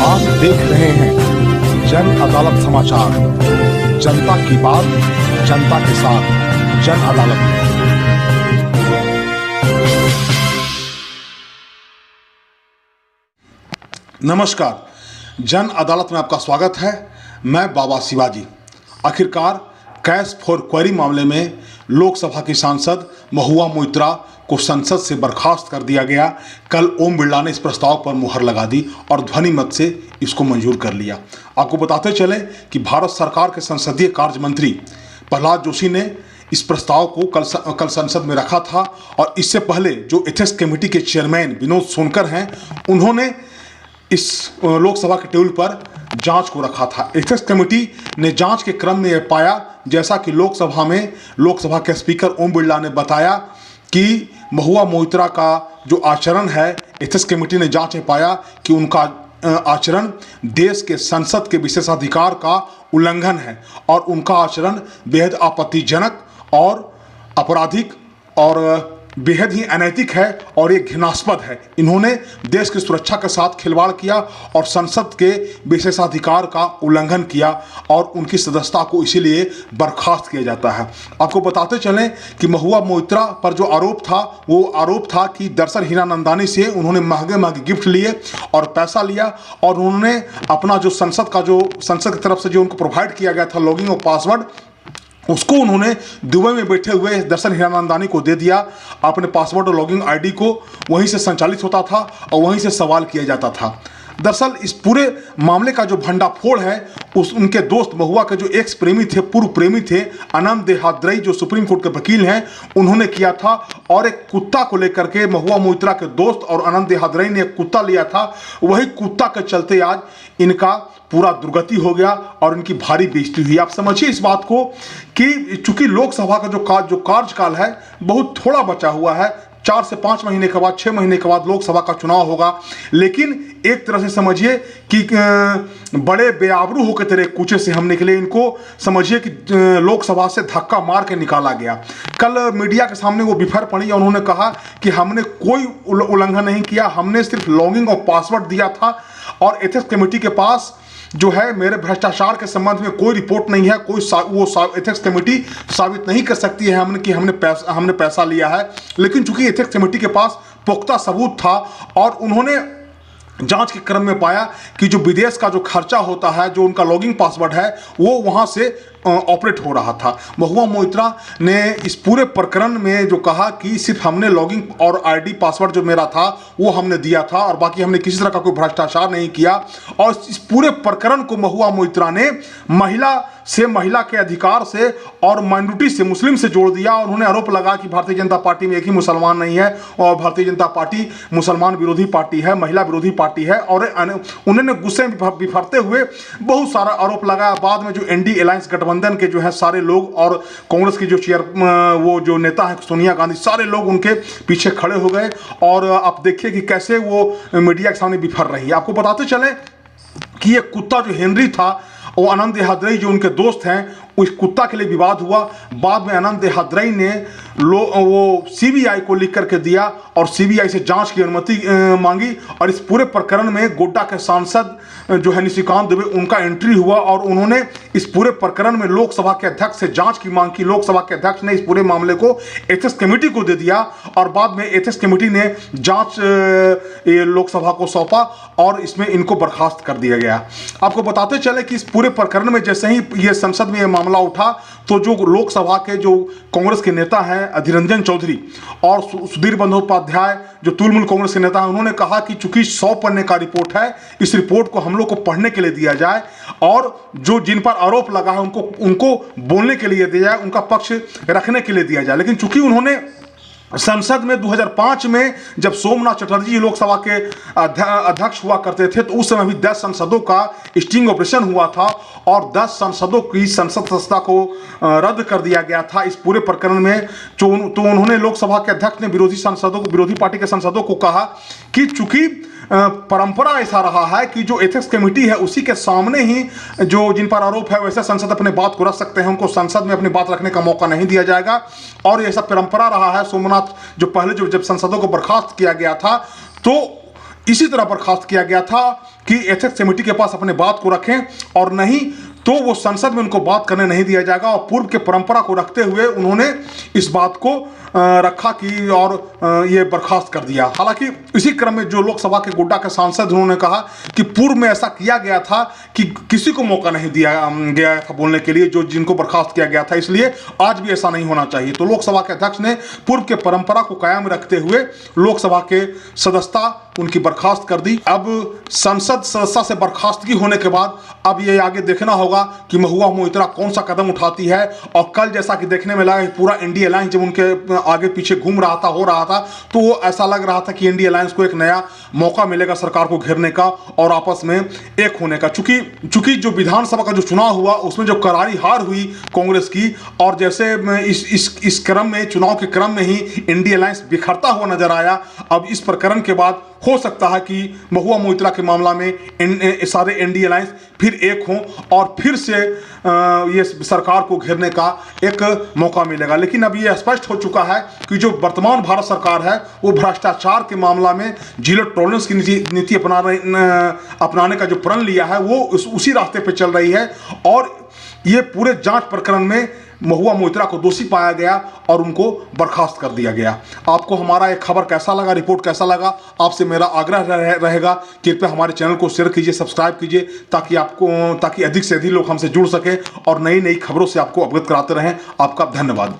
आप देख रहे हैं जन अदालत समाचार। जनता की बात जनता के साथ, जन अदालत। नमस्कार, जन अदालत में आपका स्वागत है। मैं बाबा शिवाजी। आखिरकार कैश फॉर क्वेरी मामले में लोकसभा की सांसद महुआ मोइत्रा को संसद से बर्खास्त कर दिया गया। कल ओम बिरला ने इस प्रस्ताव पर मुहर लगा दी और ध्वनि मत से इसको मंजूर कर लिया। आपको बताते चले कि भारत सरकार के संसदीय कार्य मंत्री प्रहलाद जोशी ने इस प्रस्ताव को कल संसद में रखा था और इससे पहले जो एथिक्स कमेटी के चेयरमैन विनोद सोनकर हैं, उन्होंने इस लोकसभा के टेबल पर जांच को रखा था। एथिक्स कमेटी ने जांच के क्रम में यह पाया, जैसा कि लोकसभा के स्पीकर ओम बिरला ने बताया कि महुआ मोइत्रा का जो आचरण है, एथिक्स कमेटी ने जांच में पाया कि उनका आचरण देश के संसद के विशेषाधिकार का उल्लंघन है और उनका आचरण बेहद आपत्तिजनक और आपराधिक और बेहद ही अनैतिक है और ये घृणास्पद है। इन्होंने देश की सुरक्षा के साथ खिलवाड़ किया और संसद के विशेषाधिकार का उल्लंघन किया और उनकी सदस्यता को इसीलिए बर्खास्त किया जाता है। आपको बताते चलें कि महुआ मोइत्रा पर जो आरोप था, वो आरोप था कि दरअसल हीरानंदानी से उन्होंने महंगे गिफ्ट लिए और पैसा लिया और उन्होंने अपना जो संसद की तरफ से जो उनको प्रोवाइड किया गया था लॉगिन और पासवर्ड, उसको उन्होंने दुबई में बैठे हुए दरअसल हीरानंदानी को दे दिया। अपने पासवर्ड और लॉगिन आईडी को वहीं से संचालित होता था और वहीं से सवाल किया जाता था। दरअसल इस पूरे मामले का जो भंडाफोड़ है, उनके दोस्त महुआ के जो एक्स प्रेमी थे, पूर्व प्रेमी थे, आनंद देहाद्रई, जो सुप्रीम कोर्ट के वकील हैं, उन्होंने किया था। और एक कुत्ता को लेकर के महुआ मोइत्रा के दोस्त और आनंद देहाद्रई ने एक कुत्ता लिया था। वही कुत्ता के चलते आज इनका पूरा दुर्गति हो गया और इनकी भारी बेइज्जती हुई। आप समझिए इस बात को कि चूंकि लोकसभा का जो कार्यकाल है बहुत थोड़ा बचा हुआ है, 4 से 5 महीने के बाद, 6 महीने के बाद लोकसभा का चुनाव होगा, लेकिन एक तरह से समझिए कि बड़े बेआबरू होकर तेरे कूचे से हम निकले। इनको समझिए कि लोकसभा से धक्का मार के निकाला गया। कल मीडिया के सामने वो बिफर पड़ी और उन्होंने कहा कि हमने कोई उल्लंघन नहीं किया, हमने सिर्फ लॉगिन और पासवर्ड दिया था और एथिक्स कमेटी के पास जो है मेरे भ्रष्टाचार के संबंध में कोई रिपोर्ट नहीं है, एथिक्स कमेटी साबित नहीं कर सकती है कि हमने पैसा लिया है। लेकिन चूंकि एथिक्स कमेटी के पास पुख्ता सबूत था और उन्होंने जांच के क्रम में पाया कि जो विदेश का जो खर्चा होता है, जो उनका लॉगिन पासवर्ड है, वो वहां से ऑपरेट हो रहा था। महुआ मोइत्रा ने इस पूरे प्रकरण में जो कहा कि सिर्फ हमने लॉगिन और आईडी पासवर्ड जो मेरा था वो हमने दिया था और बाकी हमने किसी तरह का कोई भ्रष्टाचार नहीं किया। और इस पूरे प्रकरण को महुआ मोइत्रा ने महिला के अधिकार से और माइनॉरिटी से, मुस्लिम से जोड़ दिया। और उन्होंने आरोप लगा कि भारतीय जनता पार्टी में एक ही मुसलमान नहीं है और भारतीय जनता पार्टी मुसलमान विरोधी पार्टी है, महिला विरोधी पार्टी है। और उन्होंने गुस्से में बिफरते हुए बहुत सारा आरोप लगाया। बाद में जो एनडी अलायंस गठबंधन के जो है सारे लोग और कांग्रेस की वो जो नेता है सोनिया गांधी, सारे लोग उनके पीछे खड़े हो गए। और आप देखिए कि कैसे वो मीडिया के सामने बिफर रही है। आपको बताते चले कि ये कुत्ता जो हेनरी था, वो आनंद देहाद्रई जो उनके दोस्त हैं, उस कुत्ता के लिए विवाद हुआ। बाद में आनंद देहाद्रई ने वो सीबीआई को लिख करके दिया और सीबीआई से जांच की अनुमति मांगी। और इस पूरे प्रकरण में गोड्डा के सांसद जो है निशिकांत दुबे, उनका एंट्री हुआ और उन्होंने इस पूरे प्रकरण में लोकसभा के अध्यक्ष से जांच की मांग की। लोकसभा के अध्यक्ष ने इस पूरे मामले को एथिक्स कमेटी को दे दिया और बाद में एथिक्स कमेटी ने जांच लोकसभा को सौंपा और इसमें इनको बर्खास्त कर दिया गया। आपको बताते चले कि इस पूरे प्रकरण में जैसे ही ये संसद में ये मामला उठा, तो जो लोकसभा के जो कांग्रेस के नेता हैं अधीर रंजन चौधरी और सुधीर बंदोपाध्याय जो तुलमुल कांग्रेस के नेता हैं, उन्होंने कहा कि चूंकि 100 पन्ने का रिपोर्ट है, इस रिपोर्ट को हम लोग को पढ़ने के लिए दिया जाए और जो जिन पर आरोप लगा है उनको बोलने के लिए दिया जाए, उनका पक्ष रखने के लिए दिया जाए। लेकिन चूंकि उन्होंने संसद में 2005 में जब सोमनाथ चटर्जी लोकसभा के अध्यक्ष हुआ करते थे, तो उस समय भी 10 सांसदों का स्टिंग ऑपरेशन हुआ था और 10 सांसदों की संसद सदस्यता को रद्द कर दिया गया था इस पूरे प्रकरण में। तो उन्होंने लोकसभा के अध्यक्ष ने विरोधी पार्टी के सांसदों को कहा कि चूंकि परंपरा ऐसा रहा है कि जो एथिक्स कमेटी है उसी के सामने ही जो जिन पर आरोप है वैसे संसद अपने बात को रख सकते हैं, उनको संसद में अपनी बात रखने का मौका नहीं दिया जाएगा। और ऐसा परंपरा रहा है। सोमनाथ जो पहले जब संसदों को बर्खास्त किया गया था, तो इसी तरह बर्खास्त किया गया था कि एथिक्स कमेटी के पास अपने बात को रखें और नहीं तो वो संसद में उनको बात करने नहीं दिया जाएगा। और पूर्व के परंपरा को रखते हुए उन्होंने इस बात को रखा कि और ये बर्खास्त कर दिया। हालांकि इसी क्रम में जो लोकसभा के गोड्डा के सांसद उन्होंने कहा कि पूर्व में ऐसा किया गया था कि किसी को मौका नहीं दिया गया था बोलने के लिए जो जिनको बर्खास्त किया गया था, इसलिए आज भी ऐसा नहीं होना चाहिए। तो लोकसभा के अध्यक्ष ने पूर्व के परंपरा को कायम रखते हुए लोकसभा के सदस्यता उनकी बर्खास्त कर दी। अब संसद सदस्यता से बर्खास्तगी होने के बाद अब ये आगे देखना होगा कि महुआ मोइत्रा कौन सा कदम उठाती है। और कल जैसा कि देखने में लगा कि पूरा इंडिया अलायंस जब उनके आगे पीछे घूम रहा था हो रहा था तो वो ऐसा लग रहा था कि इंडिया अलायंस को एक नया मौका मिलेगा सरकार को घेरने का और आपस में एक होने का। चूंकि जो विधानसभा का जो चुनाव हुआ उसमें जो करारी हार हुई कांग्रेस की, और जैसे इस क्रम में चुनाव के क्रम में ही इंडिया अलायंस बिखरता हुआ नजर आया। अब इस प्रकरण के बाद हो सकता है कि महुआ मोइत्रा के मामला में सारे इंडिया अलायंस फिर एक हों और फिर से ये सरकार को घेरने का एक मौका मिलेगा। लेकिन अब ये स्पष्ट हो चुका है कि जो वर्तमान भारत सरकार है वो भ्रष्टाचार के मामला में जीरो टॉलरेंस की नीति अपनाने का जो प्रण लिया है वो उसी रास्ते पे चल रही है। और ये पूरे जांच प्रकरण में महुआ मोइत्रा को दोषी पाया गया और उनको बर्खास्त कर दिया गया। आपको हमारा एक खबर कैसा लगा, रिपोर्ट कैसा लगा, आपसे मेरा आग्रह रहेगा कृपया हमारे चैनल को शेयर कीजिए, सब्सक्राइब कीजिए ताकि अधिक से अधिक लोग हमसे जुड़ सकें और नई नई खबरों से आपको अवगत कराते रहें। आपका धन्यवाद।